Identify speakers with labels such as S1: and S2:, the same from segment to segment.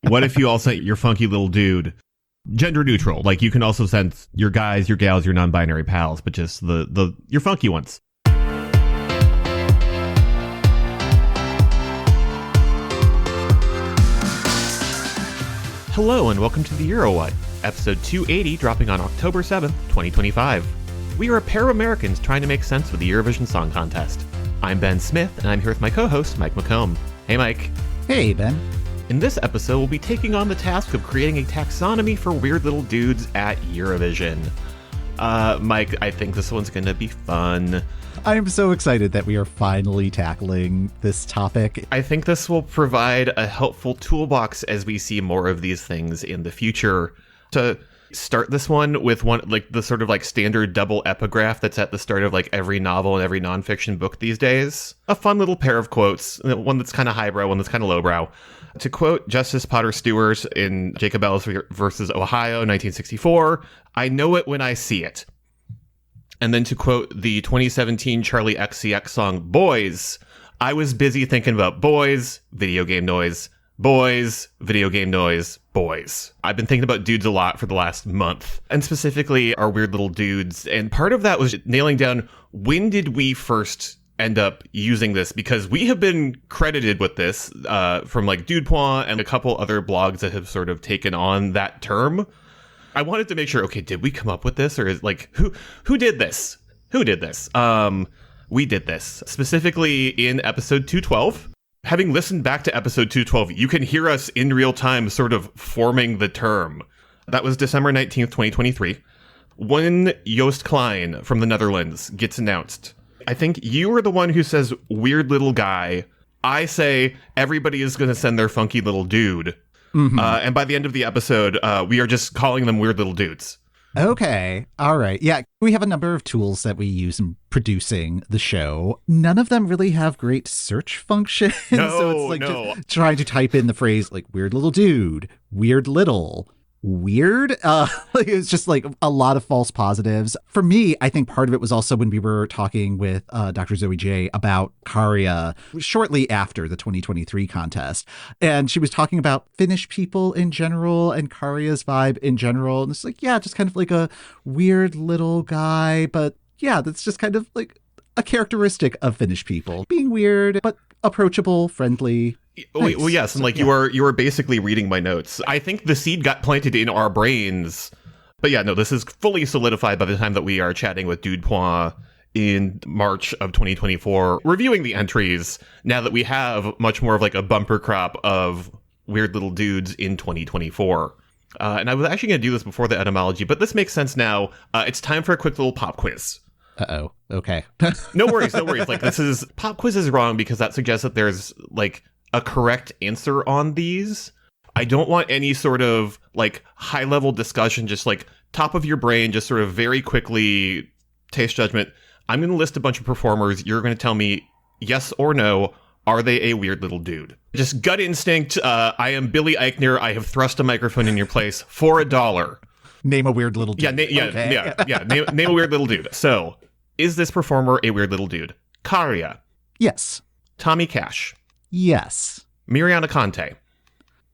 S1: What if you all sent your funky little dude gender neutral? Like, you can also send your guys, your gals, your non-binary pals, but just your funky ones. Hello and welcome to the EuroWhat, episode 280, dropping on October 7th, 2025. We are a pair of Americans trying to make sense of the Eurovision Song Contest. I'm Ben Smith, and I'm here with my co-host, Mike McComb. Hey, Mike.
S2: Hey, Ben.
S1: In this episode, we'll be taking on the task of creating a taxonomy for weird little dudes at Eurovision. Mike, I think this one's going to be fun.
S2: I'm so excited that we are finally tackling this topic.
S1: I think this will provide a helpful toolbox as we see more of these things in the future. To start this one with the sort of standard double epigraph that's at the start of every novel and every nonfiction book these days. A fun little pair of quotes, one that's kind of highbrow, one that's kind of lowbrow. To quote Justice Potter Stewart in Jacobellis versus Ohio, 1964, "I know it when I see it." And then to quote the 2017 Charlie XCX song, "Boys, I was busy thinking about boys, video game noise, boys, video game noise, boys." I've been thinking about dudes a lot for the last month, and specifically our weird little dudes. And part of that was nailing down, when did we first end up using this? Because we have been credited with this from Dude Point and a couple other blogs that have sort of taken on that term. I wanted to make sure, okay, did we come up with this? Or is who did this? Who did this? We did this specifically in episode 212. Having listened back to episode 212, you can hear us in real time sort of forming the term. That was December 19th, 2023. When Joost Klein from the Netherlands gets announced, I think you were the one who says weird little guy. I say everybody is going to send their funky little dude. Mm-hmm. And by the end of the episode, we are just calling them weird little dudes.
S2: Okay. All right. Yeah. We have a number of tools that we use in producing the show. None of them really have great search functions. So it's just trying to type in the phrase weird little dude, weird little, weird. It's just a lot of false positives. For me, I think part of it was also when we were talking with Dr. Zoe J about Käärijä shortly after the 2023 contest. And she was talking about Finnish people in general and Käärijä's vibe in general. And it's just kind of a weird little guy. But yeah, that's just kind of a characteristic of Finnish people. Being weird, but approachable, friendly. Nice.
S1: Well, yes, and you are basically reading my notes. I think the seed got planted in our brains. But yeah, no, this is fully solidified by the time that we are chatting with Dude Point in March of 2024, reviewing the entries, now that we have much more of a bumper crop of weird little dudes in 2024. And I was actually going to do this before the etymology, but this makes sense now. It's time for a quick little pop quiz.
S2: Uh-oh. Okay.
S1: No worries. Pop quiz is wrong because that suggests that there's a correct answer on these. I don't want any sort of high level discussion, just top of your brain, just sort of very quickly taste judgment. I'm going to list a bunch of performers. You're going to tell me yes or no. Are they a weird little dude? Just gut instinct. I am Billy Eichner. I have thrust a microphone in your place for $1.
S2: Name a weird little dude.
S1: Name a weird little dude. So, is this performer a weird little dude? Käärijä.
S2: Yes.
S1: Tommy Cash.
S2: Yes.
S1: Mariana Conte.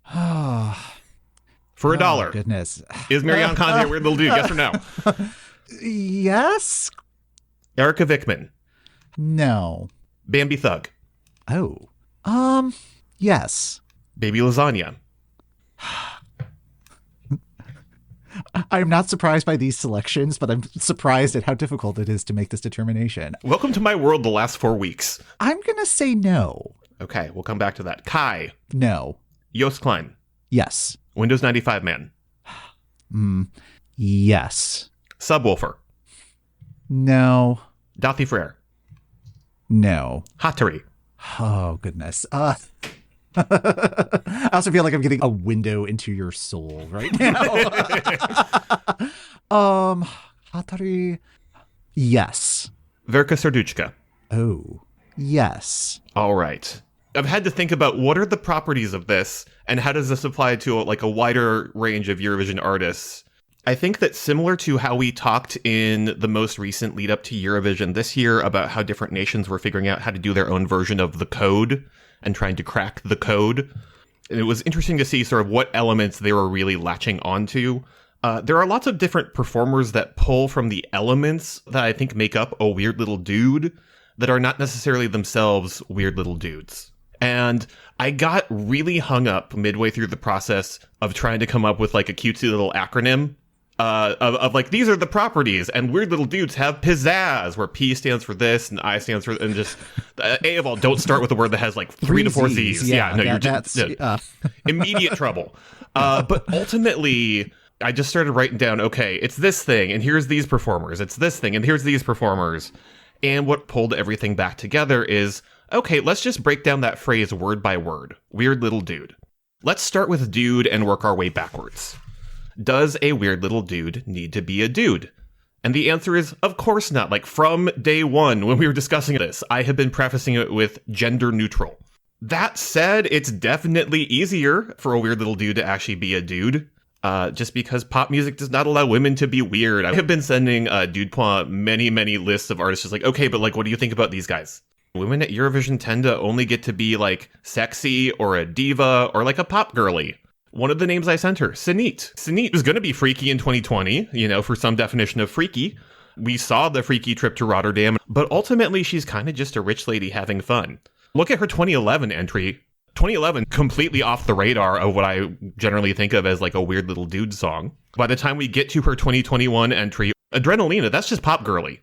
S1: For $1.
S2: Goodness.
S1: Is Mariana Conte a weird little dude? Yes or no?
S2: Yes.
S1: Erica Vickman.
S2: No.
S1: Bambi Thug.
S2: Oh. Yes.
S1: Baby Lasagna.
S2: I'm not surprised by these selections, but I'm surprised at how difficult it is to make this determination.
S1: Welcome to my world the last 4 weeks.
S2: I'm going to say no.
S1: Okay, we'll come back to that. Kai.
S2: No.
S1: Joost Klein.
S2: Yes.
S1: Windows 95 Man.
S2: Yes.
S1: Subwoofer.
S2: No.
S1: Dathi Frere.
S2: No.
S1: Hattori.
S2: Oh, goodness. I also feel like I'm getting a window into your soul right now. Hattori. Yes.
S1: Verka Serduchka.
S2: Oh, yes.
S1: All right. I've had to think about what are the properties of this and how does this apply to a wider range of Eurovision artists. I think that similar to how we talked in the most recent lead up to Eurovision this year about how different nations were figuring out how to do their own version of the code and trying to crack the code, And it was interesting to see sort of what elements they were really latching onto. There are lots of different performers that pull from the elements that I think make up a weird little dude that are not necessarily themselves weird little dudes. And I got really hung up midway through the process of trying to come up with like a cutesy little acronym of like, these are the properties, and weird little dudes have pizzazz, where P stands for this and I stands for, and just A of all, don't start with a word that has like 3 to 4 Z's.
S2: Yeah,
S1: no, you're just immediate trouble. But ultimately, I just started writing down, okay, it's this thing, and here's these performers. It's this thing, and here's these performers. And what pulled everything back together is, okay, let's just break down that phrase word by word. Weird little dude. Let's start with dude and work our way backwards. Does a weird little dude need to be a dude? And the answer is, of course not. Like, from day one, when we were discussing this, I have been prefacing it with gender neutral. That said, it's definitely easier for a weird little dude to actually be a dude. Just because pop music does not allow women to be weird. I have been sending Dude Point many, many lists of artists just like, okay, but like, what do you think about these guys? Women at Eurovision tend to only get to be like sexy or a diva or like a pop girly. One of the names I sent her, Sanit. Sanit is going to be freaky in 2020, you know, for some definition of freaky. We saw the freaky trip to Rotterdam, but ultimately she's kind of just a rich lady having fun. Look at her 2011 entry. 2011, completely off the radar of what I generally think of as like a weird little dude song. By the time we get to her 2021 entry, Adrenalina, that's just pop girly.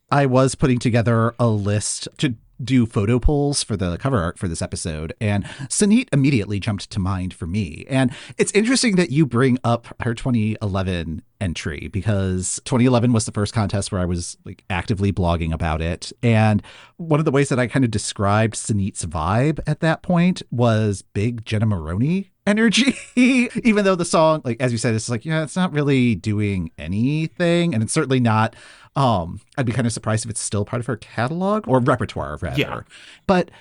S2: I was putting together a list to do photo polls for the cover art for this episode, and Sanit immediately jumped to mind for me. And it's interesting that you bring up her 2011 entry, because 2011 was the first contest where I was like actively blogging about it. And one of the ways that I kind of described Sanit's vibe at that point was big Jenna Maroney energy, even though the song, like, as you said, it's like, yeah, it's not really doing anything. And it's certainly not, I'd be kind of surprised if it's still part of her catalog or repertoire, rather.
S1: Yeah.
S2: But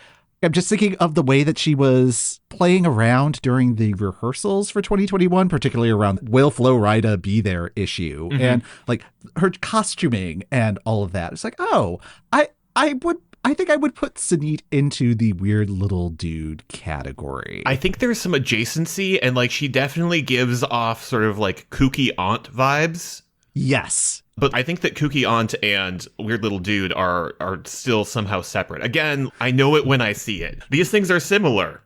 S2: I'm just thinking of the way that she was playing around during the rehearsals for 2021, particularly around Will Flo Rida Be There issue, and like her costuming and all of that. It's like, oh, I think I would put Sanit into the weird little dude category.
S1: I think there's some adjacency, and like she definitely gives off sort of like kooky aunt vibes.
S2: Yes.
S1: But I think that Kooky Aunt and Weird Little Dude are still somehow separate. Again, I know it when I see it. These things are similar.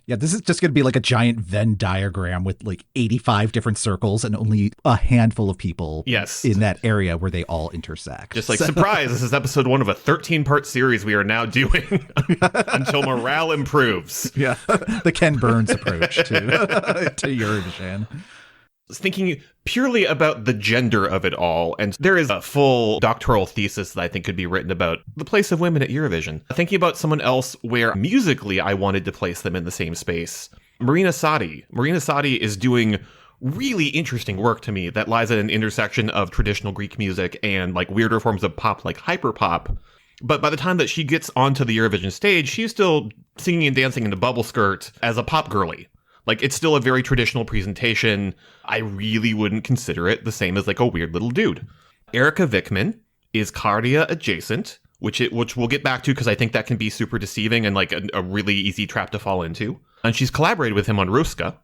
S2: Yeah, this is just going to be like a giant Venn diagram with like 85 different circles and only a handful of people in that area where they all intersect.
S1: Just like, surprise, this is episode 1 of a 13-part series we are now doing until morale improves.
S2: Yeah, the Ken Burns approach to Eurovision.
S1: I was thinking purely about the gender of it all, and there is a full doctoral thesis that I think could be written about the place of women at Eurovision. Thinking about someone else where musically I wanted to place them in the same space. Marina Sadi. Marina Sadi is doing really interesting work to me that lies at an intersection of traditional Greek music and like weirder forms of pop like hyperpop. But by the time that she gets onto the Eurovision stage, she's still singing and dancing in a bubble skirt as a pop girly. Like, it's still a very traditional presentation. I really wouldn't consider it the same as like a weird little dude. Erika Vikman is Käärijä adjacent, which we'll get back to because I think that can be super deceiving and like a really easy trap to fall into. And she's collaborated with him on Ruska.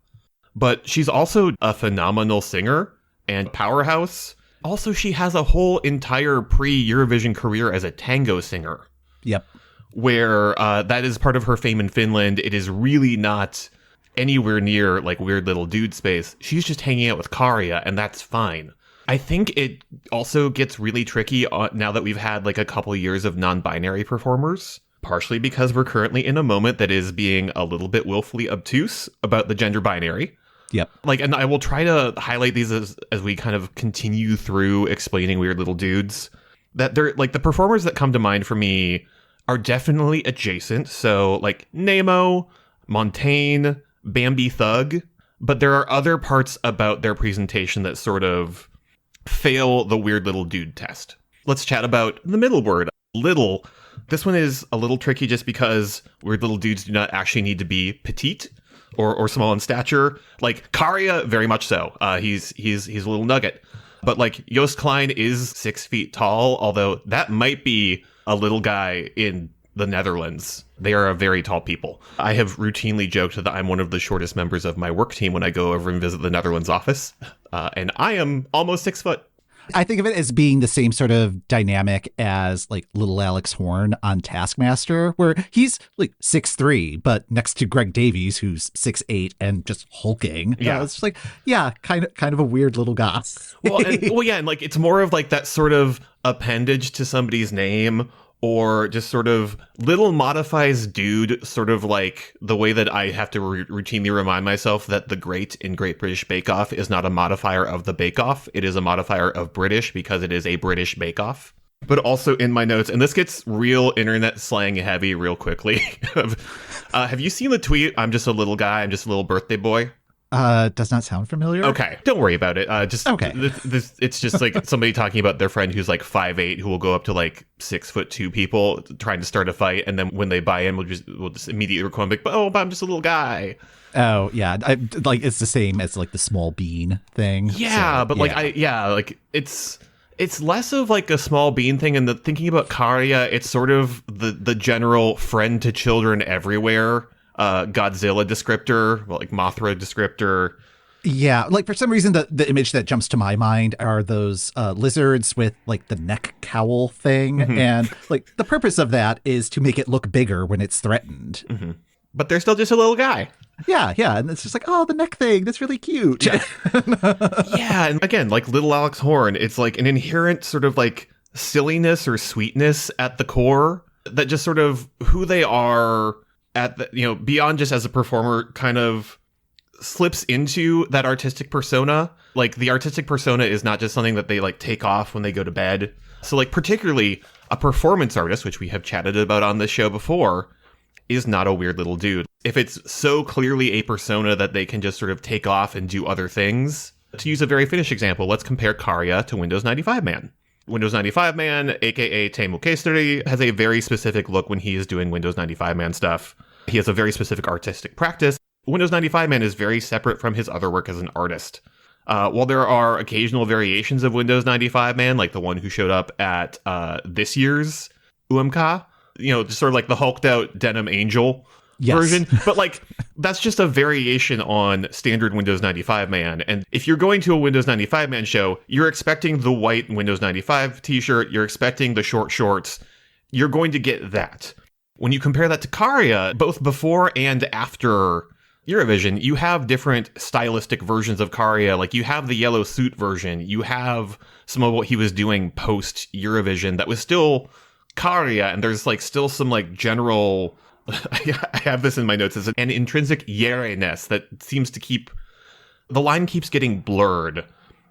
S1: But she's also a phenomenal singer and powerhouse. Also, she has a whole entire pre-Eurovision career as a tango singer.
S2: Yep.
S1: Where that is part of her fame in Finland. It is really not anywhere near like weird little dude space. She's just hanging out with Käärijä, and that's fine. I think it also gets really tricky now that we've had like a couple years of non-binary performers, partially because we're currently in a moment that is being a little bit willfully obtuse about the gender binary.
S2: Yep.
S1: Like, and I will try to highlight these as we kind of continue through explaining weird little dudes, that they're like the performers that come to mind for me are definitely adjacent. So like Nemo, Montaigne, Bambi Thug, but there are other parts about their presentation that sort of fail the weird little dude test. Let's chat about the middle word, little. This one is a little tricky just because weird little dudes do not actually need to be petite or small in stature. Like Käärijä, very much so. He's a little nugget. But like Joost Klein is 6 feet tall, although that might be a little guy in the Netherlands. They are a very tall people. I have routinely joked that I'm one of the shortest members of my work team when I go over and visit the Netherlands office. And I am almost 6 foot.
S2: I think of it as being the same sort of dynamic as like little Alex Horn on Taskmaster, where he's like 6'3", but next to Greg Davies, who's 6'8" and just hulking.
S1: Yeah.
S2: It's just like, kind of a weird little guy.
S1: And like it's more of like that sort of appendage to somebody's name, or just sort of little modifies dude, sort of like the way that I have to routinely remind myself that the Great in Great British Bake Off is not a modifier of the Bake Off. It is a modifier of British because it is a British Bake Off. But also in my notes, and this gets real internet slang heavy real quickly. Have you seen the tweet, I'm just a little guy, I'm just a little birthday boy?
S2: Does not sound familiar.
S1: Okay, don't worry about it.
S2: Okay.
S1: It's just like somebody talking about their friend who's like 5'8", who will go up to like 6'2" people trying to start a fight, and then when they buy in, we'll just immediately record like, "Oh, but I'm just a little guy."
S2: Oh yeah, like it's the same as like the small bean thing.
S1: Yeah, so, but like it's less of like a small bean thing, and thinking about Käärijä, it's sort of the general friend to children everywhere. Godzilla descriptor, like Mothra descriptor.
S2: Yeah, like for some reason the image that jumps to my mind are those lizards with like the neck cowl thing. Mm-hmm. And like the purpose of that is to make it look bigger when it's threatened.
S1: Mm-hmm. But they're still just a little guy.
S2: Yeah, and it's just like, oh, the neck thing, that's really cute.
S1: Yeah. Yeah, and again, like little Alex Horn, it's like an inherent sort of like silliness or sweetness at the core that just sort of who they are at the, beyond just as a performer kind of slips into that artistic persona. Like the artistic persona is not just something that they like take off when they go to bed. So like particularly a performance artist, which we have chatted about on this show before, is not a weird little dude. If it's so clearly a persona that they can just sort of take off and do other things. To use a very Finnish example, let's compare Käärijä to Windows 95 Man. Windows 95 Man, aka Teemu Keisteri, has a very specific look when he is doing Windows 95 Man stuff. He has a very specific artistic practice. Windows 95 Man is very separate from his other work as an artist. While there are occasional variations of Windows 95 Man, like the one who showed up at this year's UMK, just sort of like the hulked out denim angel version. But like, that's just a variation on standard Windows 95 Man. And if you're going to a Windows 95 Man show, you're expecting the white Windows 95 t-shirt, you're expecting the short shorts, you're going to get that. When you compare that to Käärijä, both before and after Eurovision, you have different stylistic versions of Käärijä. Like you have the yellow suit version, you have some of what he was doing post Eurovision that was still Käärijä, and there's like still some like general, I have this in my notes, as an intrinsic yere-ness that seems to keep, the line keeps getting blurred.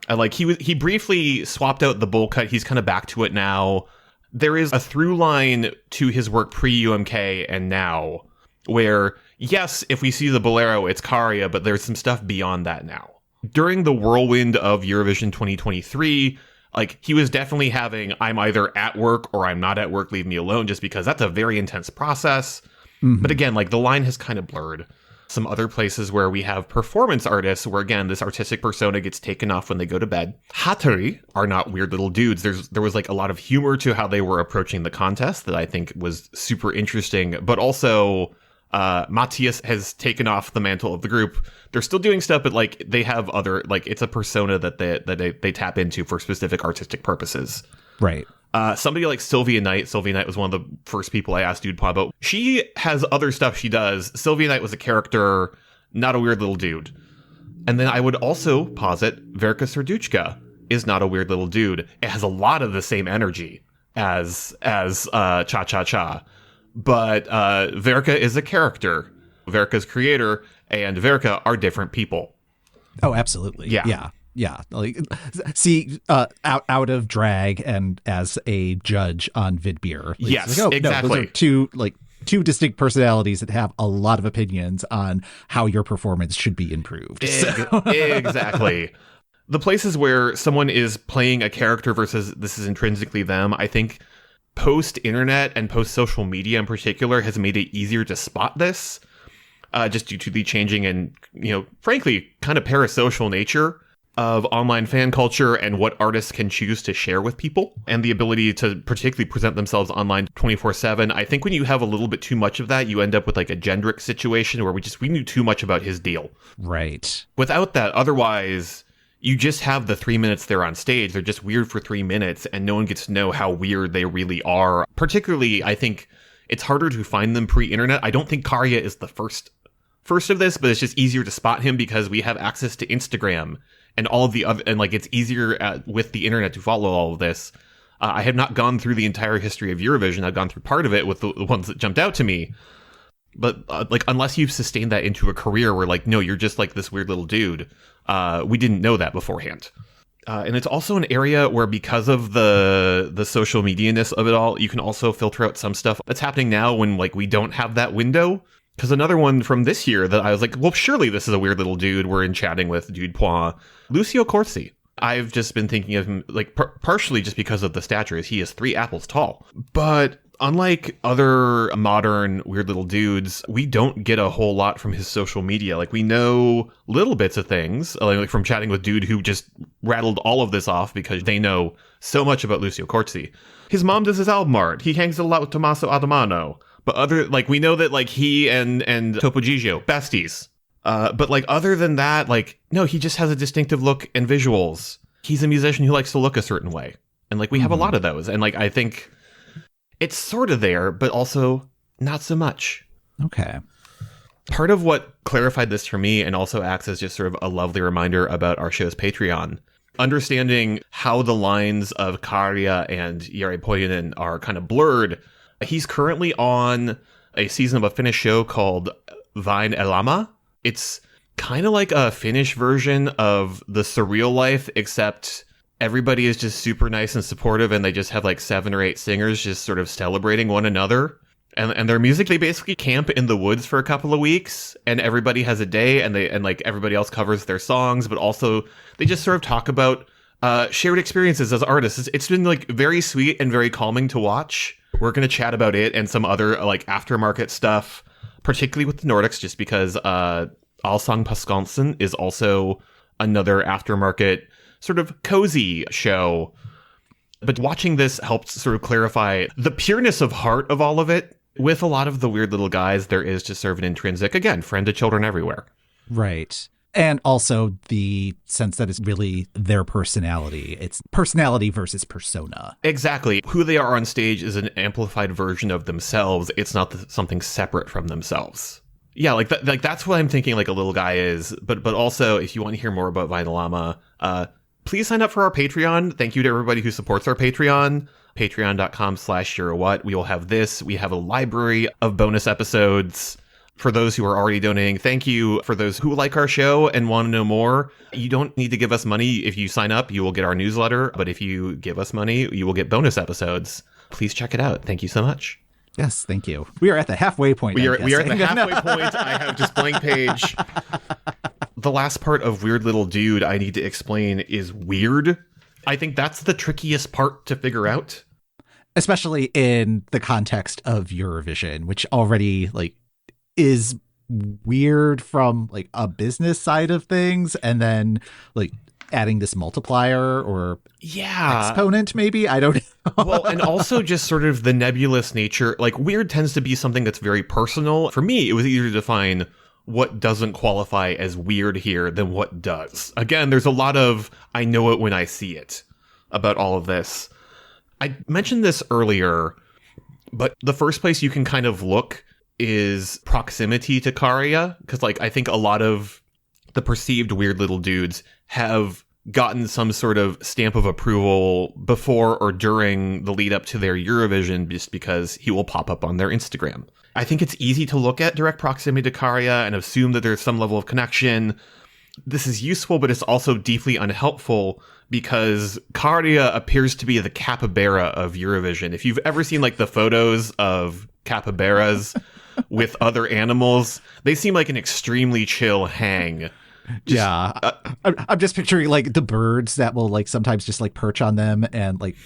S1: Like he briefly swapped out the bowl cut, he's kind of back to it now. There is a through line to his work pre-UMK and now, where, yes, if we see the bolero, it's Käärijä, but there's some stuff beyond that now. During the whirlwind of Eurovision 2023, like, he was definitely having, I'm either at work or I'm not at work, leave me alone, just because that's a very intense process. Mm-hmm. But again, like, the line has kind of blurred. Some other places where we have performance artists where, again, this artistic persona gets taken off when they go to bed. Hattari are not weird little dudes. There was like a lot of humor to how they were approaching the contest that I think was super interesting. But also, Matthias has taken off the mantle of the group. They're still doing stuff, but like they have other, like it's a persona that they tap into for specific artistic purposes.
S2: Right.
S1: Somebody like Sylvia Knight. Sylvia Knight was one of the first people I asked Dude Pod about. She has other stuff she does. Sylvia Knight was a character, not a weird little dude. And then I would also posit Verka Serduchka is not a weird little dude. It has a lot of the same energy as Cha Cha Cha. But Verka is a character. Verka's creator and Verka are different people.
S2: Oh, absolutely. Yeah. Like, see, out of drag and as a judge on Vidbeer. Like,
S1: yes,
S2: like,
S1: exactly.
S2: No, those are two distinct personalities that have a lot of opinions on how your performance should be improved.
S1: Exactly. The places where someone is playing a character versus this is intrinsically them, I think post-internet and post-social media in particular has made it easier to spot this, just due to the changing and, frankly, kind of parasocial nature of online fan culture and what artists can choose to share with people, and the ability to particularly present themselves online 24/7. I think when you have a little bit too much of that, you end up with like a Jendrik situation where we knew too much about his deal.
S2: Right.
S1: Without that, otherwise, you just have the 3 minutes they're on stage. They're just weird for 3 minutes, and no one gets to know how weird they really are. Particularly, I think it's harder to find them pre-internet. I don't think Käärijä is the first of this, but it's just easier to spot him because we have access to Instagram and all of the other, and like it's easier with the internet to follow all of this. I have not gone through the entire history of Eurovision. I've gone through part of it with the ones that jumped out to me. But like, unless you've sustained that into a career where like, no, you're just like this weird little dude. We didn't know that beforehand. And it's also an area where, because of the social media-ness of it all, you can also filter out some stuff that's happening now when like we don't have that window. Because another one from this year that I was like, well, surely this is a weird little dude. We're in chatting with Dude Point, Lucio Corsi. I've just been thinking of him like partially just because of the stature. He is 3 apples tall. But unlike other modern weird little dudes, we don't get a whole lot from his social media. Like, we know little bits of things, like from chatting with Dude, who just rattled all of this off because they know so much about Lucio Corsi. His mom does his album art. He hangs a lot with Tommaso Adamano. But we know that like he and Topo Gigio, besties. But like, other than that, like, no, he just has a distinctive look and visuals. He's a musician who likes to look a certain way. And like, we have a lot of those. And like, I think it's sort of there, but also not so much.
S2: Okay.
S1: Part of what clarified this for me, and also acts as just sort of a lovely reminder about our show's Patreon, understanding how the lines of Käärijä and Jari Poijanen are kind of blurred. He's currently on a season of a Finnish show called Vain Elämä. It's kind of like a Finnish version of The Surreal Life, except everybody is just super nice and supportive, and they just have like 7 or 8 singers just sort of celebrating one another. And their music, they basically camp in the woods for a couple of weeks, and everybody has a day, and like everybody else covers their songs, but also they just sort of talk about shared experiences as artists. It's been like very sweet and very calming to watch. We're going to chat about it and some other like aftermarket stuff, particularly with the Nordics, just because Allsang på Skansen is also another aftermarket sort of cozy show. But watching this helped sort of clarify the pureness of heart of all of it. With a lot of the weird little guys, there is just sort of an intrinsic, again, friend to children everywhere.
S2: Right. And also the sense that it's really their personality. It's personality versus persona.
S1: Exactly. Who they are on stage is an amplified version of themselves. It's not something separate from themselves. Yeah, like that's what I'm thinking like a little guy is. But also, if you want to hear more about Vain Elämä, please sign up for our Patreon. Thank you to everybody who supports our Patreon. Patreon.com/EuroWhat. We will have this. We have a library of bonus episodes. For those who are already donating, thank you. For those who like our show and want to know more, you don't need to give us money. If you sign up, you will get our newsletter. But if you give us money, you will get bonus episodes. Please check it out. Thank you so much.
S2: Yes, thank you. We are at the halfway point.
S1: We are at the halfway point. I have just blank page. The last part of Weird Little Dude I need to explain is weird. I think that's the trickiest part to figure out.
S2: Especially in the context of Eurovision, which already like is weird from like a business side of things, and then like adding this multiplier or exponent, maybe, I don't know.
S1: Well, and also just sort of the nebulous nature. Like, weird tends to be something that's very personal. For me, it was easier to define what doesn't qualify as weird here than what does. Again, there's a lot of I know it when I see it about all of this. I mentioned this earlier, but the first place you can kind of look is proximity to Käärijä, because like I think a lot of the perceived weird little dudes have gotten some sort of stamp of approval before or during the lead up to their Eurovision, just because he will pop up on their Instagram. I think it's easy to look at direct proximity to Käärijä and assume that there's some level of connection. This is useful, but it's also deeply unhelpful because Käärijä appears to be the capybara of Eurovision. If you've ever seen like the photos of capybaras with other animals, they seem like an extremely chill hang.
S2: I'm just picturing like the birds that will like sometimes just like perch on them and like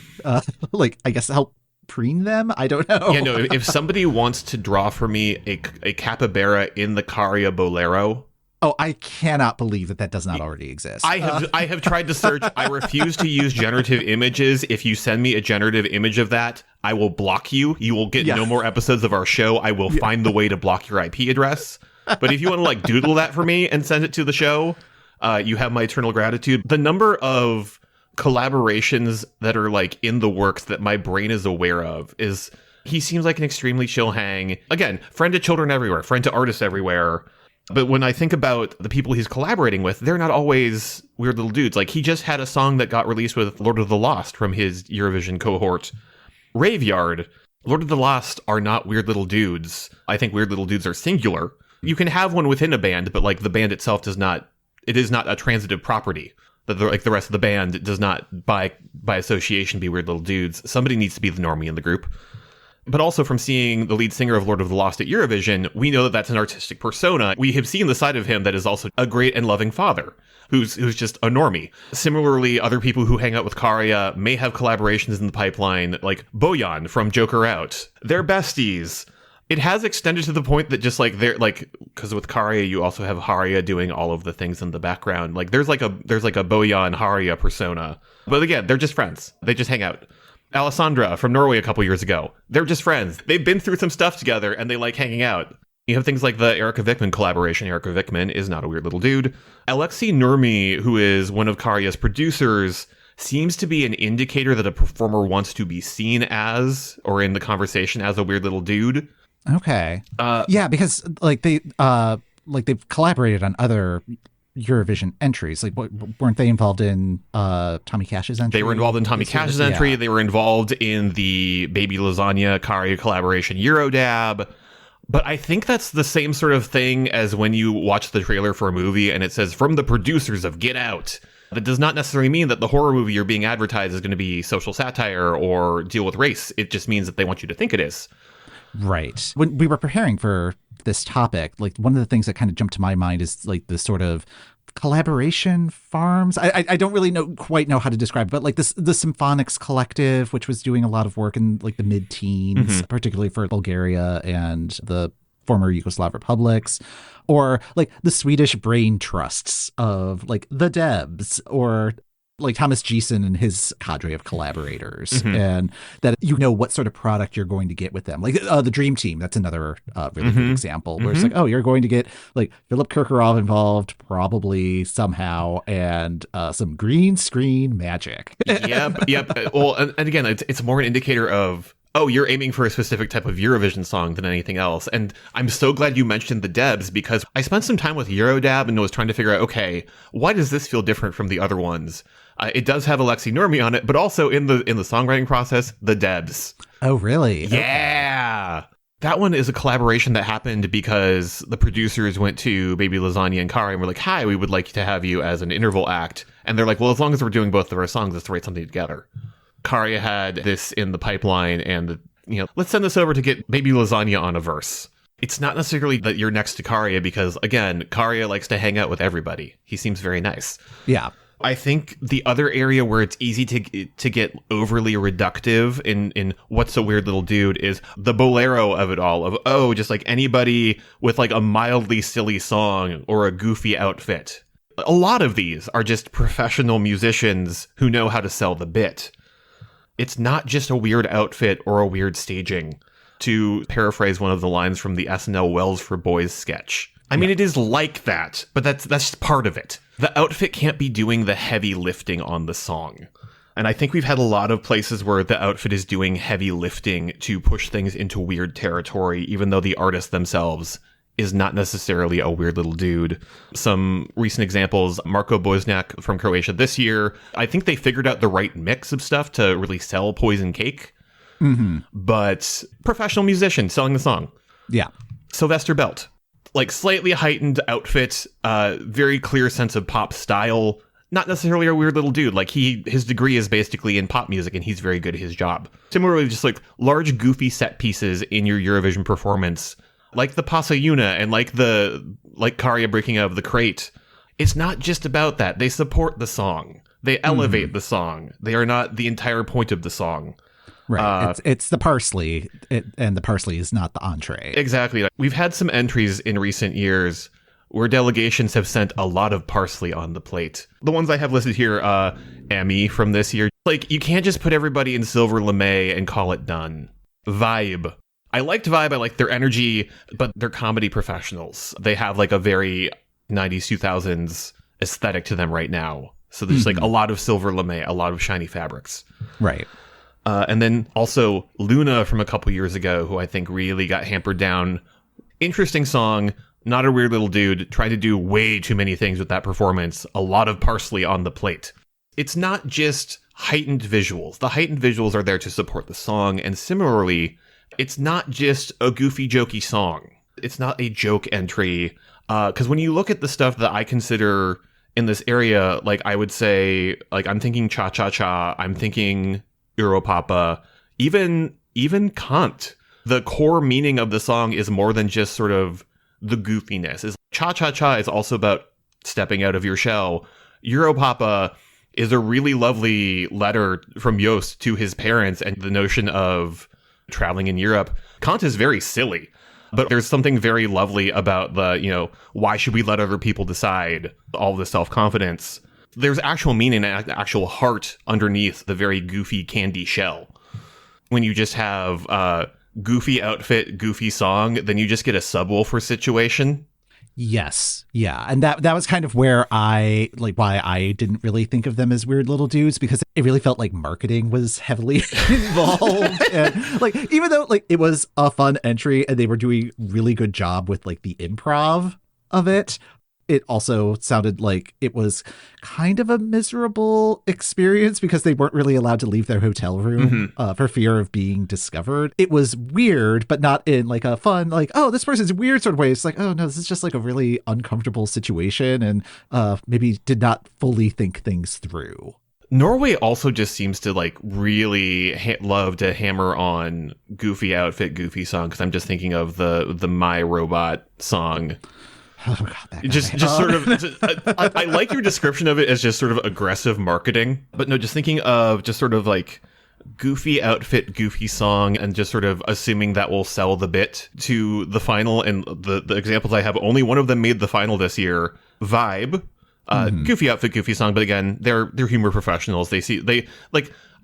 S2: I guess help preen them. I don't know.
S1: Yeah, no, if somebody wants to draw for me a capybara in the Käärijä bolero,
S2: Oh, I cannot believe that does not already exist.
S1: I have tried to search. I refuse to use generative images. If you send me a generative image of that, I will block you. You will get no more episodes of our show. I will find the way to block your IP address. But if you want to like doodle that for me and send it to the show, you have my eternal gratitude. The number of collaborations that are like in the works that my brain is aware of is, he seems like an extremely chill hang. Again, friend to children everywhere, friend to artists everywhere. But when I think about the people he's collaborating with, they're not always weird little dudes. Like, he just had a song that got released with Lord of the Lost from his Eurovision cohort, Raveyard. Lord of the Lost are not weird little dudes. I think weird little dudes are singular. You can have one within a band, but like the band itself is not a transitive property. Like the rest of the band does not, by association, be weird little dudes. Somebody needs to be the normie in the group. But also from seeing the lead singer of Lord of the Lost at Eurovision, we know that that's an artistic persona. We have seen the side of him that is also a great and loving father, who's just a normie. Similarly, other people who hang out with Käärijä may have collaborations in the pipeline, like Bojan from Joker Out. They're besties. It has extended to the point that just like they're like, because with Käärijä you also have Käärijä doing all of the things in the background. Like there's like a Bojan Käärijä persona. But again, they're just friends. They just hang out. Alessandra from Norway a couple years ago. They're just friends. They've been through some stuff together and they like hanging out. You have things like the Erika Vikman collaboration. Erika Vikman is not a weird little dude. Alexei Nurmi, who is one of Käärijä's producers, seems to be an indicator that a performer wants to be seen as, or in the conversation as, a weird little dude.
S2: Okay. Yeah, because they've collaborated on other Eurovision entries. Like, weren't they involved in Tommy Cash's entry?
S1: They were involved in Tommy Cash's entry. Yeah. They were involved in the Baby Lasagna Käärijä collaboration Eurodab. But I think that's the same sort of thing as when you watch the trailer for a movie and it says, from the producers of Get Out. That does not necessarily mean that the horror movie you're being advertised is going to be social satire or deal with race. It just means that they want you to think it is.
S2: Right. When we were preparing for this topic, like one of the things that kind of jumped to my mind is like the sort of collaboration farms. I don't really quite know how to describe it, but like the Symphonics Collective, which was doing a lot of work in like the mid-teens, particularly for Bulgaria and the former Yugoslav republics, or like the Swedish brain trusts of like the Debs, or like Thomas Gieson and his cadre of collaborators, and that you know what sort of product you're going to get with them. Like the Dream Team, that's another really good example, where it's like, oh, you're going to get like Philip Kirkorov involved probably somehow, and some green screen magic.
S1: Yep. Well, and again, it's more an indicator of, oh, you're aiming for a specific type of Eurovision song than anything else. And I'm so glad you mentioned the Debs, because I spent some time with Eurodab and was trying to figure out, okay, why does this feel different from the other ones? It does have Alexei Nurmi on it, but also in the songwriting process, the Debs.
S2: Oh, really?
S1: Yeah. Okay. That one is a collaboration that happened because the producers went to Baby Lasagna and Käärijä and were like, hi, we would like to have you as an interval act. And they're like, well, as long as we're doing both of our songs, let's write something together. Käärijä had this in the pipeline, and let's send this over to get Baby Lasagna on a verse. It's not necessarily that you're next to Käärijä, because again, Käärijä likes to hang out with everybody. He seems very nice.
S2: Yeah.
S1: I think the other area where it's easy to get overly reductive in what's a weird little dude is the bolero of it all, of, oh, just like anybody with like a mildly silly song or a goofy outfit. A lot of these are just professional musicians who know how to sell the bit. It's not just a weird outfit or a weird staging, to paraphrase one of the lines from the SNL Wells for Boys sketch. I mean, it is like that, but that's just part of it. The outfit can't be doing the heavy lifting on the song. And I think we've had a lot of places where the outfit is doing heavy lifting to push things into weird territory, even though the artist themselves is not necessarily a weird little dude. Some recent examples, Marko Bosniak from Croatia this year. I think they figured out the right mix of stuff to really sell Poison Cake. But professional musician selling the song.
S2: Yeah.
S1: Sylvester Belt. Like slightly heightened outfit, very clear sense of pop style. Not necessarily a weird little dude. Like his degree is basically in pop music and he's very good at his job. Similarly, just like large goofy set pieces in your Eurovision performance, like the Pasajuna and like Käärijä breaking out of the crate. It's not just about that. They support the song. They elevate the song. They are not the entire point of the song.
S2: Right. It's the parsley, and the parsley is not the entree.
S1: Exactly. We've had some entries in recent years where delegations have sent a lot of parsley on the plate. The ones I have listed here, Emmy from this year. Like, you can't just put everybody in silver lame and call it done. Vibe. I liked Vibe. I liked their energy, but they're comedy professionals. They have like a very 90s, 2000s aesthetic to them right now. So there's like a lot of silver lame, a lot of shiny fabrics.
S2: Right.
S1: And then also Luna from a couple years ago, who I think really got hampered down. Interesting song, not a weird little dude, tried to do way too many things with that performance. A lot of parsley on the plate. It's not just heightened visuals. The heightened visuals are there to support the song. And similarly, it's not just a goofy, jokey song. It's not a joke entry. Because when you look at the stuff that I consider in this area, like I would say, like I'm thinking Cha Cha Cha, I'm thinking Europapa, even Kant. The core meaning of the song is more than just sort of the goofiness. Is Cha Cha Cha is also about stepping out of your shell. Europapa is a really lovely letter from Joost to his parents and the notion of traveling in Europe. Kant is very silly, but there's something very lovely about the, why should we let other people decide, all the self-confidence. There's actual meaning and actual heart underneath the very goofy candy shell. When you just have goofy outfit, goofy song, then you just get a subwoofer situation.
S2: Yes. Yeah. And that was kind of where why I didn't really think of them as weird little dudes, because it really felt like marketing was heavily involved. And like, even though like it was a fun entry and they were doing really good job with like the improv of it, it also sounded like it was kind of a miserable experience because they weren't really allowed to leave their hotel room for fear of being discovered. It was weird, but not in like a fun, like, oh, this person's weird sort of way. It's like, oh, no, this is just like a really uncomfortable situation, and maybe did not fully think things through.
S1: Norway also just seems to like really love to hammer on goofy outfit, goofy song, because I'm just thinking of the My Robot song.
S2: Oh, God, that guy.
S1: Just sort of, I like your description of it as just sort of aggressive marketing, but no, just thinking of just sort of like goofy outfit, goofy song, and just sort of assuming that will sell the bit to the final. And the examples I have, only one of them made the final this year. Vibe, goofy outfit, goofy song, but again, they're humor professionals. I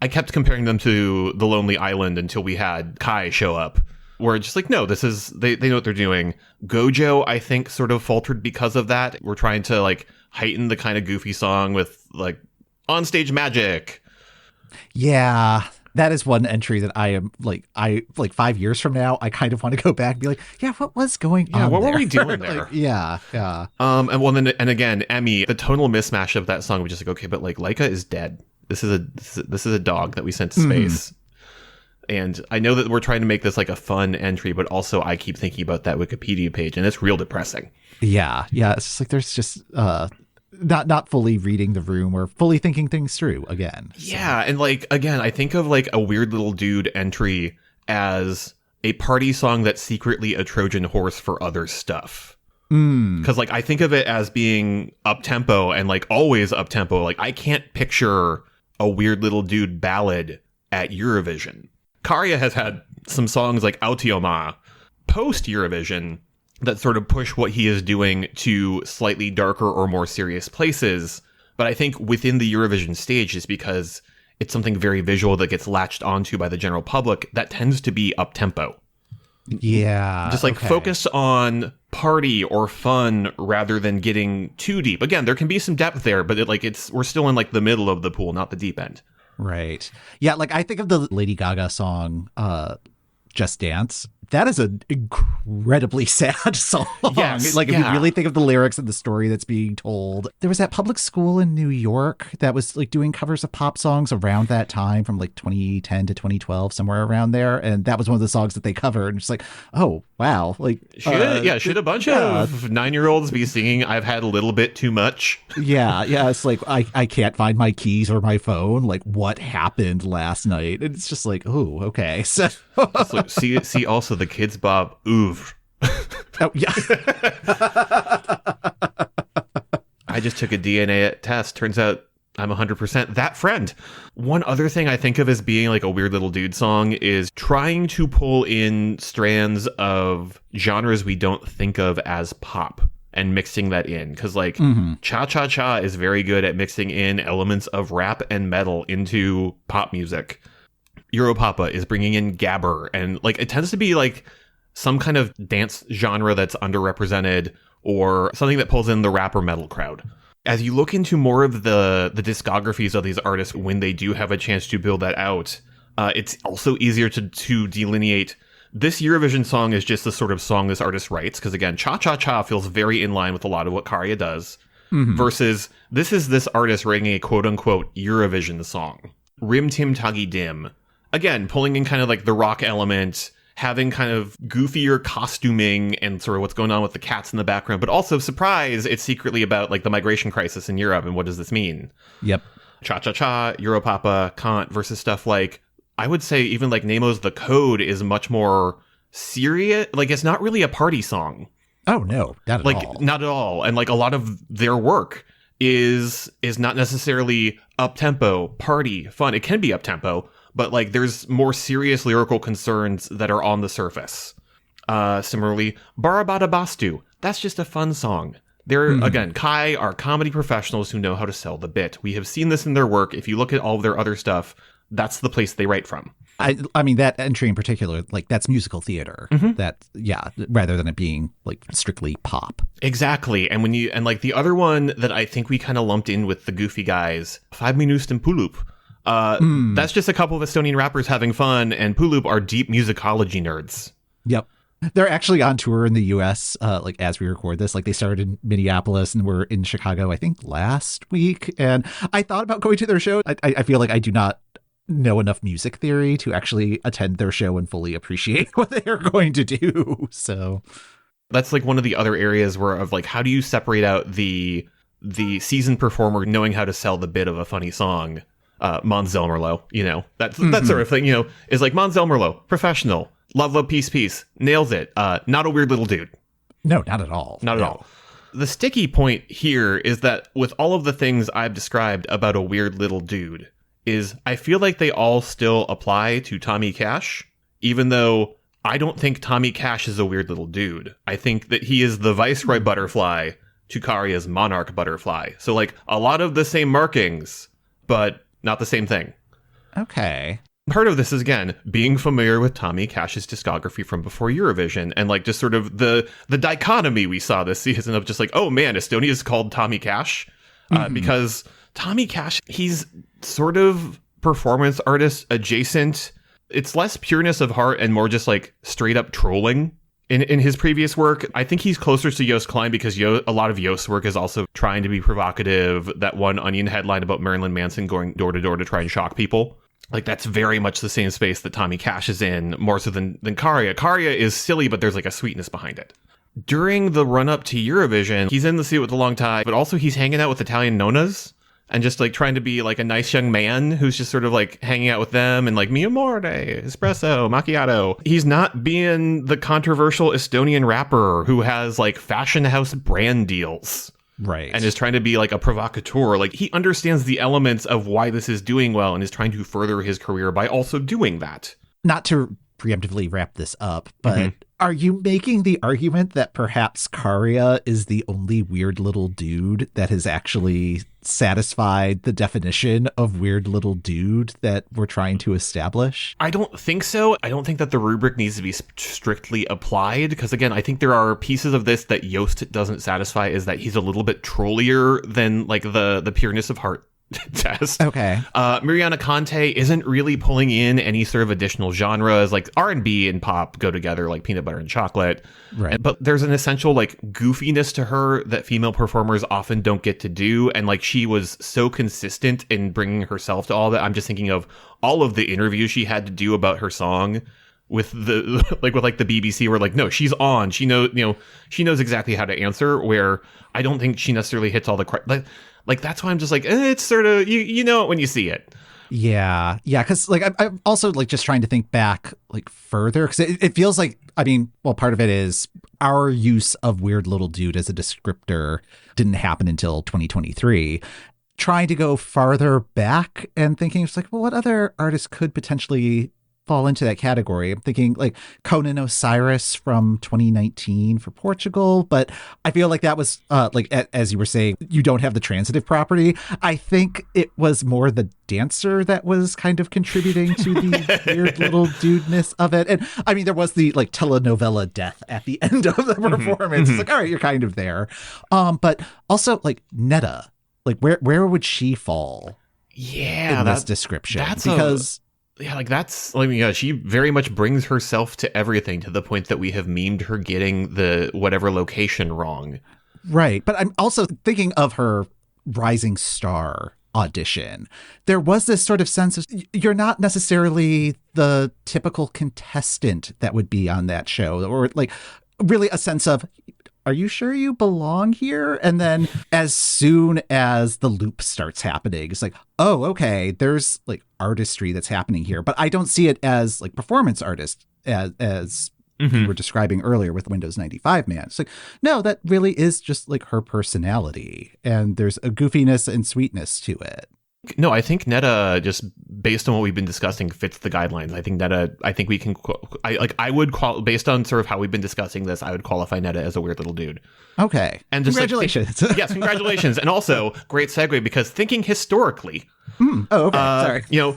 S1: kept comparing them to The Lonely Island until we had Kai show up. Where just like, no, this is, they know what they're doing. Gojo, I think, sort of faltered because of that. We're trying to like heighten the kind of goofy song with like onstage magic.
S2: Yeah, that is one entry that I am like 5 years from now, I kind of want to go back and be like, yeah, what was going on?
S1: Yeah, what
S2: there?
S1: were we doing there?
S2: Like, yeah.
S1: And again, Emmy, the tonal mismatch of that song was just like, okay, but like Laika is dead. This is a dog that we sent to space. And I know that we're trying to make this like a fun entry, but also I keep thinking about that Wikipedia page, and it's real depressing.
S2: Yeah. It's just like there's just not fully reading the room or fully thinking things through again.
S1: So. Yeah, and like again, I think of like a weird little dude entry as a party song that's secretly a Trojan horse for other stuff. Because like I think of it as being up tempo and like always up tempo. Like I can't picture a weird little dude ballad at Eurovision. Käärijä has had some songs like Autioma post Eurovision that sort of push what he is doing to slightly darker or more serious places. But I think within the Eurovision stage is because it's something very visual that gets latched onto by the general public that tends to be up tempo.
S2: Yeah.
S1: Just like focus on party or fun rather than getting too deep. Again, there can be some depth there, but we're still in like the middle of the pool, not the deep end.
S2: Right. Yeah, like I think of the Lady Gaga song, Just Dance. That is an incredibly sad song.
S1: Yes,
S2: like if you really think of the lyrics and the story that's being told. There was that public school in New York that was like doing covers of pop songs around that time from like 2010 to 2012, somewhere around there. And that was one of the songs that they covered. And it's like, oh, wow. Like,
S1: should a bunch of 9-year-olds be singing I've had a little bit too much?
S2: Yeah. It's like, I can't find my keys or my phone. Like, what happened last night? And it's just like, oh, okay. So
S1: see also the Kids Bob oeuvre.
S2: Oh, yeah.
S1: I just took a DNA test. Turns out I'm 100% that friend. One other thing I think of as being like a weird little dude song is trying to pull in strands of genres we don't think of as pop and mixing that in. Because, like, Cha-Cha-Cha is very good at mixing in elements of rap and metal into pop music. Europapa is bringing in gabber, and, like, it tends to be, like, some kind of dance genre that's underrepresented or something that pulls in the rap or metal crowd. As you look into more of the discographies of these artists when they do have a chance to build that out, it's also easier to delineate this Eurovision song is just the sort of song this artist writes, because again, Cha-Cha-Cha feels very in line with a lot of what Käärijä does, versus this is this artist writing a quote-unquote Eurovision song. Rim Tim Taggy Dim. Again, pulling in kind of like the rock element, having kind of goofier costuming and sort of what's going on with the cats in the background, but also, surprise, it's secretly about like the migration crisis in Europe, and what does this mean?
S2: Yep.
S1: Cha-Cha-Cha, Europapa, Kant versus stuff like, I would say even like Nemo's The Code is much more serious. Like, it's not really a party song.
S2: Oh, no, not at all.
S1: Like, not at all. And like a lot of their work is not necessarily up-tempo, party, fun. It can be up-tempo, but like there's more serious lyrical concerns that are on the surface. Similarly, Barabada Bastu. That's just a fun song. They're, again, Kai are comedy professionals who know how to sell the bit. We have seen this in their work. If you look at all of their other stuff, that's the place they write from.
S2: I mean, that entry in particular, like, that's musical theater. That, yeah, rather than it being like strictly pop.
S1: Exactly. And when and like the other one that I think we kind of lumped in with the goofy guys, 5 Minuten and Pulup. That's just a couple of Estonian rappers having fun, and Pulup are deep musicology nerds.
S2: Yep. They're actually on tour in the U.S., like, as we record this. Like, they started in Minneapolis and were in Chicago, I think, last week. And I thought about going to their show. I feel like I do not know enough music theory to actually attend their show and fully appreciate what they are going to do. So
S1: that's like one of the other areas where of like, how do you separate out the seasoned performer knowing how to sell the bit of a funny song? Mons Zelmerlo, you know, that sort of thing, you know, is like Mons Zelmerlo, professional, love, peace, nails it. Not a weird little dude.
S2: No, not at all.
S1: Not at all. The sticky point here is that with all of the things I've described about a weird little dude, is I feel like they all still apply to Tommy Cash, even though I don't think Tommy Cash is a weird little dude. I think that he is the Viceroy butterfly to Käärijä's Monarch butterfly. So like a lot of the same markings, but not the same thing.
S2: Okay.
S1: Part of this is, again, being familiar with Tommy Cash's discography from before Eurovision, and like just sort of the dichotomy we saw this season of just like, oh man, Estonia is called Tommy Cash, because Tommy Cash, he's sort of performance artist adjacent. It's less pureness of heart and more just like straight up trolling in his previous work. I think he's closer to Joost Klein because a lot of Joost's work is also trying to be provocative. That one Onion headline about Marilyn Manson going door to door to try and shock people. Like, that's very much the same space that Tommy Cash is in, more so than Käärijä. Käärijä is silly, but there's like a sweetness behind it. During the run-up to Eurovision, he's in the suit with the long tie, but also he's hanging out with Italian nonas and just like trying to be like a nice young man who's just sort of like hanging out with them and like mi amore, espresso, macchiato. He's not being the controversial Estonian rapper who has like fashion house brand deals.
S2: Right.
S1: And is trying to be like a provocateur. Like, he understands the elements of why this is doing well and is trying to further his career by also doing that.
S2: Not to preemptively wrap this up, but are you making the argument that perhaps Käärijä is the only weird little dude that has actually satisfied the definition of weird little dude that we're trying to establish?
S1: I don't think so. I don't think that the rubric needs to be strictly applied, because again, I think there are pieces of this that Joost doesn't satisfy, is that he's a little bit trollier than like the pureness of heart test.
S2: Okay.
S1: Mariana Conte isn't really pulling in any sort of additional genres. Like, R&B and pop go together like peanut butter and chocolate.
S2: Right.
S1: But there's an essential like goofiness to her that female performers often don't get to do. And like, she was so consistent in bringing herself to all that. I'm just thinking of all of the interviews she had to do about her song with the the BBC, where like, no, she's on. She knows, she knows exactly how to answer, where I don't think she necessarily hits all the like that's why I'm just like, it's sort of, you know it when you see it.
S2: Yeah. Because like I'm also like just trying to think back like further, because it feels like, I mean, well, part of it is our use of weird little dude as a descriptor didn't happen until 2023. Trying to go farther back and thinking it's like, well, what other artists could potentially fall into that category. I'm thinking like Conan Osiris from 2019 for Portugal, but I feel like that was like, as you were saying, you don't have the transitive property. I think it was more the dancer that was kind of contributing to the weird little dudeness of it. And I mean, there was the like telenovela death at the end of the performance. It's like, all right, you're kind of there. But also like Netta, like where would she fall?
S1: Yeah,
S2: in this description,
S1: she very much brings herself to everything, to the point that we have memed her getting the whatever location wrong.
S2: Right. But I'm also thinking of her Rising Star audition. There was this sort of sense of you're not necessarily the typical contestant that would be on that show, or like really a sense of, are you sure you belong here? And then as soon as the loop starts happening, it's like, oh, okay, there's like artistry that's happening here. But I don't see it as like performance artist as you were describing earlier with Windows 95 Man. It's like, no, that really is just like her personality. And there's a goofiness and sweetness to it.
S1: No, I think Netta, just based on what we've been discussing, fits the guidelines. I think Netta, we can, I would call, based on sort of how we've been discussing this, I would qualify Netta as a weird little dude.
S2: Okay.
S1: And just
S2: congratulations.
S1: Yes, congratulations. And also, great segue, because thinking historically.
S2: Oh, okay. Sorry.
S1: No,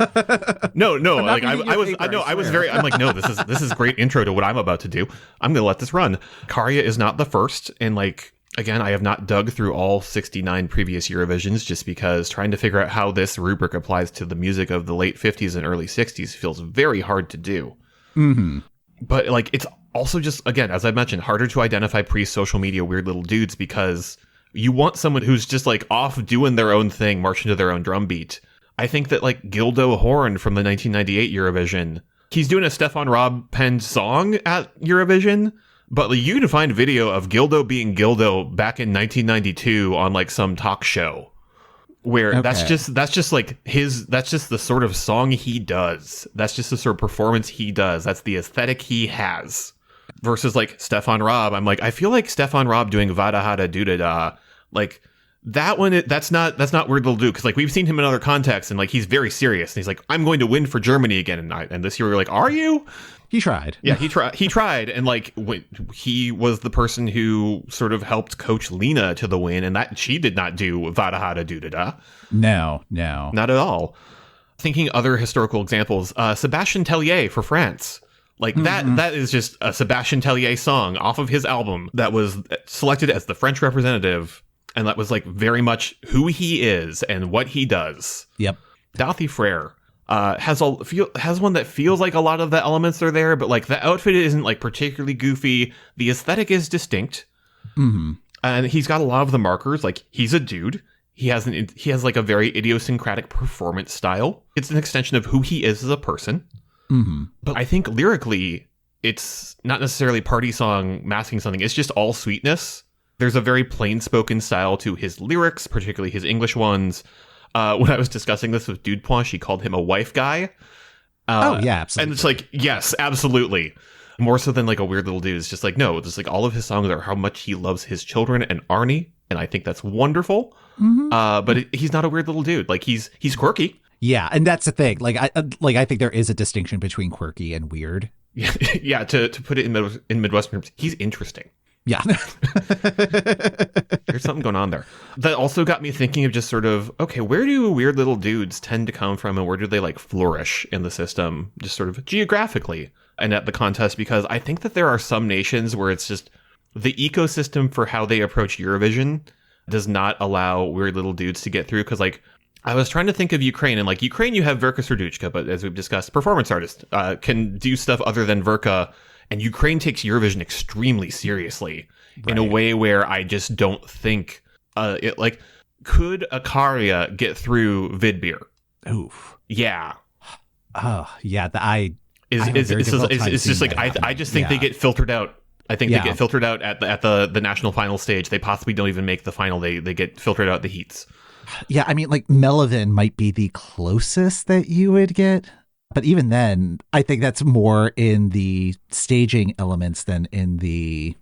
S1: like I'm like, no, this is great intro to what I'm about to do. I'm going to let this run. Käärijä is not the first, and like, again, I have not dug through all 69 previous Eurovisions, just because trying to figure out how this rubric applies to the music of the late 50s and early 60s feels very hard to do.
S2: Mm-hmm.
S1: But like, it's also just, again, as I mentioned, harder to identify pre-social media weird little dudes, because you want someone who's just like off doing their own thing, marching to their own drum beat. I think that like Gildo Horn from the 1998 Eurovision, he's doing a Stefan Raab penned song at Eurovision. But like, you can find video of Gildo being Gildo back in 1992 on like some talk show, where that's just like that's just the sort of song he does. That's just the sort of performance he does. That's the aesthetic he has. Versus like Stefan Raab, I'm like, I feel like Stefan Raab doing Vada Hada Duda Da, like that one. That's not weird little dude, because like we've seen him in other contexts, and like he's very serious, and he's like, I'm going to win for Germany again, and this year we're like, are you?
S2: He tried.
S1: Yeah, he tried. And like, he was the person who sort of helped coach Lena to the win. And that she did not do Vada Hada Duda Da.
S2: No.
S1: Not at all. Thinking other historical examples, Sébastien Tellier for France. Like that is just a Sébastien Tellier song off of his album that was selected as the French representative. And that was like very much who he is and what he does.
S2: Yep.
S1: Dauthy Frere. Has one that feels like a lot of the elements are there, but like the outfit isn't like particularly goofy. The aesthetic is distinct, and he's got a lot of the markers. Like, he's a dude. He has like a very idiosyncratic performance style. It's an extension of who he is as a person. But I think lyrically, it's not necessarily party song masking something. It's just all sweetness. There's a very plain spoken style to his lyrics, particularly his English ones. When I was discussing this with Dude Point, she called him a wife guy.
S2: Oh, yeah, absolutely.
S1: And it's like, yes, absolutely. More so than like a weird little dude. It's just like, no, just like all of his songs are how much he loves his children and Arnie. And I think that's wonderful. But he's not a weird little dude. Like, he's quirky.
S2: Yeah. And that's the thing. Like, I think there is a distinction between quirky and weird.
S1: Yeah. To put it in Midwestern terms, he's interesting.
S2: Yeah.
S1: There's something going on there. That also got me thinking of just sort of, okay, where do weird little dudes tend to come from, and where do they like flourish in the system, just sort of geographically and at the contest? Because I think that there are some nations where it's just the ecosystem for how they approach Eurovision does not allow weird little dudes to get through. Because like, I was trying to think of Ukraine, and like Ukraine, you have Verka Serduchka, but as we've discussed, performance artist can do stuff other than Verka. And Ukraine takes Eurovision extremely seriously in a way where I just don't think could a Käärijä get through Vidbeer?
S2: Oof.
S1: Yeah.
S2: Oh, yeah. I
S1: just think they get filtered out. I think they get filtered out at the national final stage. They possibly don't even make the final. They get filtered out the heats.
S2: Yeah, I mean, like Melvin might be the closest that you would get. But even then, I think that's more in the staging elements than in the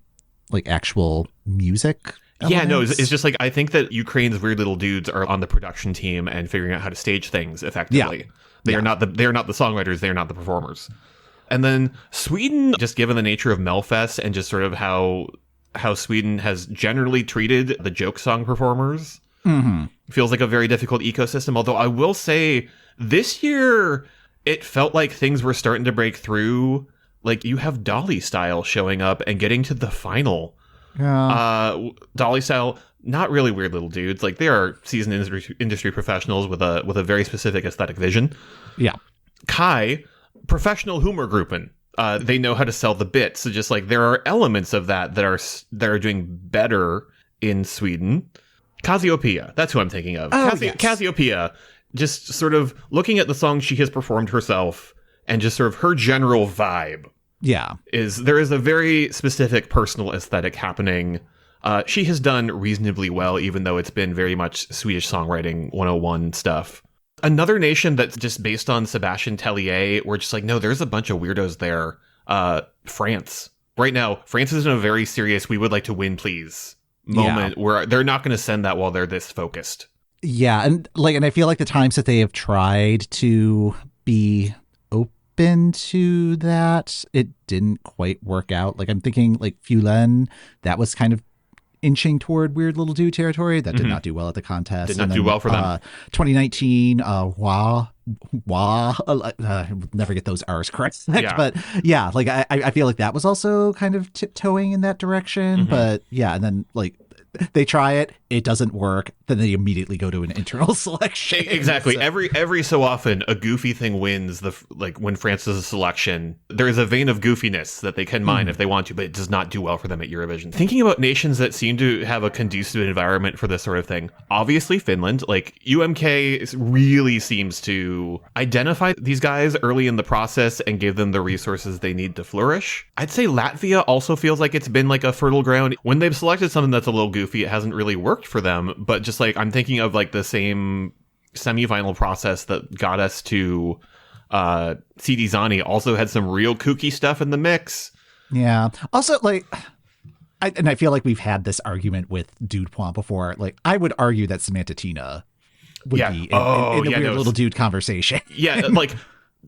S2: like actual music elements.
S1: Yeah, no, it's just like, I think that Ukraine's weird little dudes are on the production team and figuring out how to stage things effectively. They are not the songwriters. They are not the performers. And then Sweden, just given the nature of Melfest and just sort of how Sweden has generally treated the joke song performers, feels like a very difficult ecosystem. Although I will say this year, it felt like things were starting to break through. Like, you have Dolly Style showing up and getting to the final. Yeah. Dolly Style, not really weird little dudes. Like, they are seasoned industry professionals with a very specific aesthetic vision.
S2: Yeah.
S1: Kai, professional humor grouping. They know how to sell the bit. So just like there are elements of that are doing better in Sweden. Cassiopeia, that's who I'm thinking of.
S2: Yes.
S1: Cassiopeia, just sort of looking at the songs she has performed herself and just sort of her general vibe.
S2: Yeah.
S1: There is a very specific personal aesthetic happening. She has done reasonably well, even though it's been very much Swedish songwriting 101 stuff. Another nation that's just based on Sebastian Tellier, we're just like, no, there's a bunch of weirdos there. France. Right now, France is in a very serious, we would like to win, please moment where they're not going to send that while they're this focused.
S2: Yeah, and I feel like the times that they have tried to be open to that, it didn't quite work out. Like, I'm thinking like Fulen, that was kind of inching toward weird little dude territory. That did not do well at the contest.
S1: Did not do well for them.
S2: 2019, I'll never get those R's correct.
S1: Yeah.
S2: But yeah, like I feel like that was also kind of tiptoeing in that direction. But yeah, and then like they try it, it doesn't work, then they immediately go to an internal selection.
S1: Exactly.
S2: So.
S1: Every so often, a goofy thing wins. When France does a selection, there is a vein of goofiness that they can mine if they want to, but it does not do well for them at Eurovision. Thinking about nations that seem to have a conducive environment for this sort of thing, obviously Finland. Like UMK really seems to identify these guys early in the process and give them the resources they need to flourish. I'd say Latvia also feels like it's been like a fertile ground. When they've selected something that's a little goofy, it hasn't really worked for them. But just like I'm thinking of like the same semi-final process that got us to CD Zani also had some real kooky stuff in the mix.
S2: Yeah. Also, like, I feel like we've had this argument with Dude Point before. Like, I would argue that Samantha Tina would be in the weird little dude conversation.
S1: Yeah, like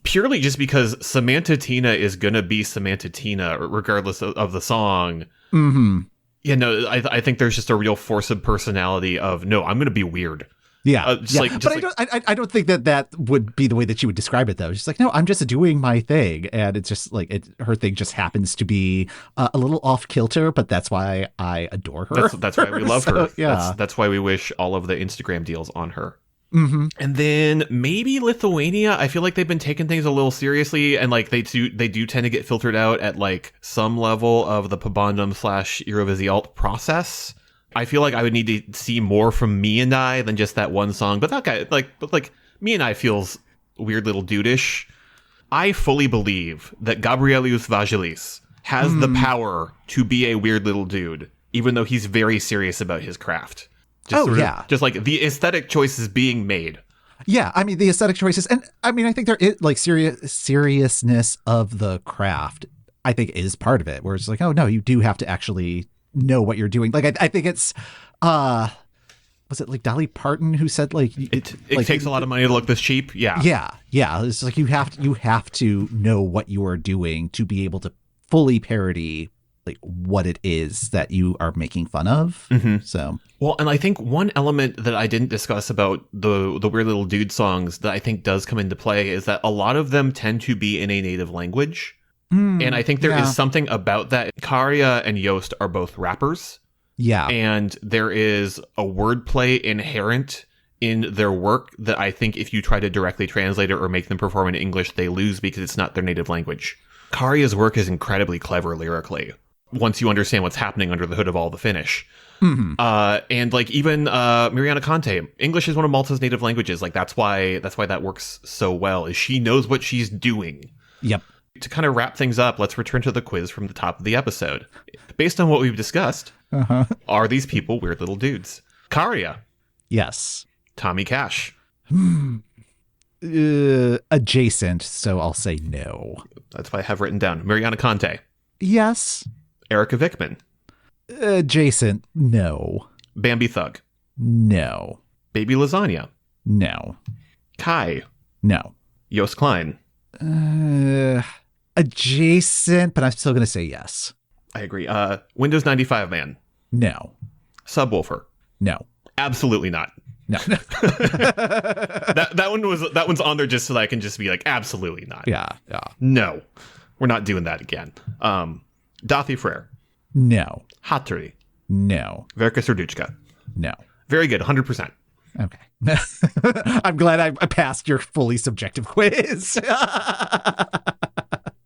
S1: purely just because Samantha Tina is gonna be Samantha Tina regardless of the song.
S2: Mm-hmm.
S1: Yeah, no, I think there's just a real force of personality of, no, I'm going to be weird.
S2: Yeah. I don't think that would be the way that she would describe it, though. She's like, no, I'm just doing my thing. And it's just like her thing just happens to be a little off kilter, but that's why I adore her.
S1: That's why we love her.
S2: Yeah.
S1: That's why we wish all of the Instagram deals on her.
S2: Mm-hmm.
S1: And then maybe Lithuania. I feel like they've been taking things a little seriously, and like they do tend to get filtered out at like some level of the Pabandum/Eurovision process. I feel like I would need to see more from Me and I than just that one song. But that guy, like Me and I feels weird little dude-ish. I fully believe that Gabrielius Vagelis has the power to be a weird little dude, even though he's very serious about his craft. Just like the aesthetic choices being made.
S2: Yeah, I mean, the aesthetic choices. And I mean, I think there is like seriousness of the craft, I think is part of it. Where it's like, oh, no, you do have to actually know what you're doing. Like, I think it's, was it like Dolly Parton who said like
S1: it takes a lot of money to look this cheap? Yeah.
S2: Yeah. It's like you have to know what you are doing to be able to fully parody like what it is that you are making fun of. So
S1: well, and I think one element that I didn't discuss about the weird little dude songs that I think does come into play is that a lot of them tend to be in a native language. And I think there is something about that. Käärijä and Joost are both rappers.
S2: Yeah.
S1: And there is a wordplay inherent in their work that I think if you try to directly translate it or make them perform in English, they lose because it's not their native language. Käärijä's work is incredibly clever lyrically, once you understand what's happening under the hood of all the Finnish. And like even Mariana Conte, English is one of Malta's native languages. Like that's why that works so well, is she knows what she's doing.
S2: Yep.
S1: To kind of wrap things up, let's return to the quiz from the top of the episode. Based on what we've discussed, are these people weird little dudes? Käärijä.
S2: Yes.
S1: Tommy Cash.
S2: Adjacent, so I'll say no.
S1: That's what I have written down. Mariana Conte.
S2: Yes.
S1: Erica Vickman.
S2: Adjacent, no.
S1: Bambi Thug.
S2: No.
S1: Baby Lasagna.
S2: No.
S1: Kai.
S2: No.
S1: Joost Klein.
S2: Adjacent, but I'm still going to say yes.
S1: I agree. Windows 95 man.
S2: No.
S1: Subwoofer.
S2: No.
S1: Absolutely not.
S2: No.
S1: that one's on there just so that I can just be like, absolutely not.
S2: Yeah.
S1: No. We're not doing that again. Dathi Frere.
S2: No.
S1: Hatteri.
S2: No.
S1: Verka Serduchka.
S2: No.
S1: Very good. 100%.
S2: Okay. I'm glad I passed your fully subjective quiz.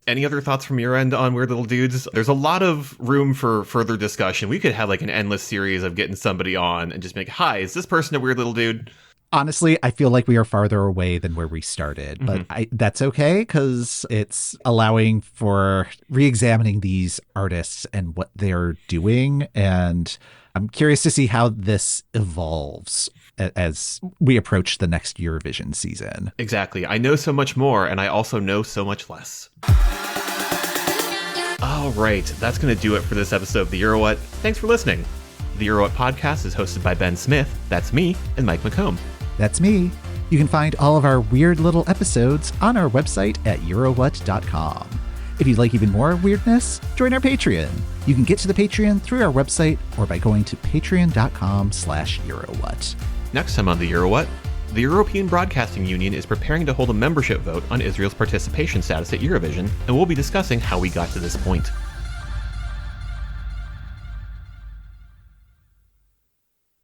S1: Any other thoughts from your end on Weird Little Dudes? There's a lot of room for further discussion. We could have like an endless series of getting somebody on and just make, hi, is this person a weird little dude?
S2: Honestly, I feel like we are farther away than where we started, but that's okay because it's allowing for re-examining these artists and what they're doing. And I'm curious to see how this evolves as we approach the next Eurovision season.
S1: Exactly. I know so much more, and I also know so much less. All right, that's going to do it for this episode of the EuroWhat. Thanks for listening. The EuroWhat podcast is hosted by Ben Smith, that's me, and Mike McComb.
S2: That's me. You can find all of our weird little episodes on our website at EuroWhat.com. If you'd like even more weirdness, join our Patreon. You can get to the Patreon through our website or by going to patreon.com/EuroWhat.
S1: Next time on the EuroWhat, the European Broadcasting Union is preparing to hold a membership vote on Israel's participation status at Eurovision, and we'll be discussing how we got to this point.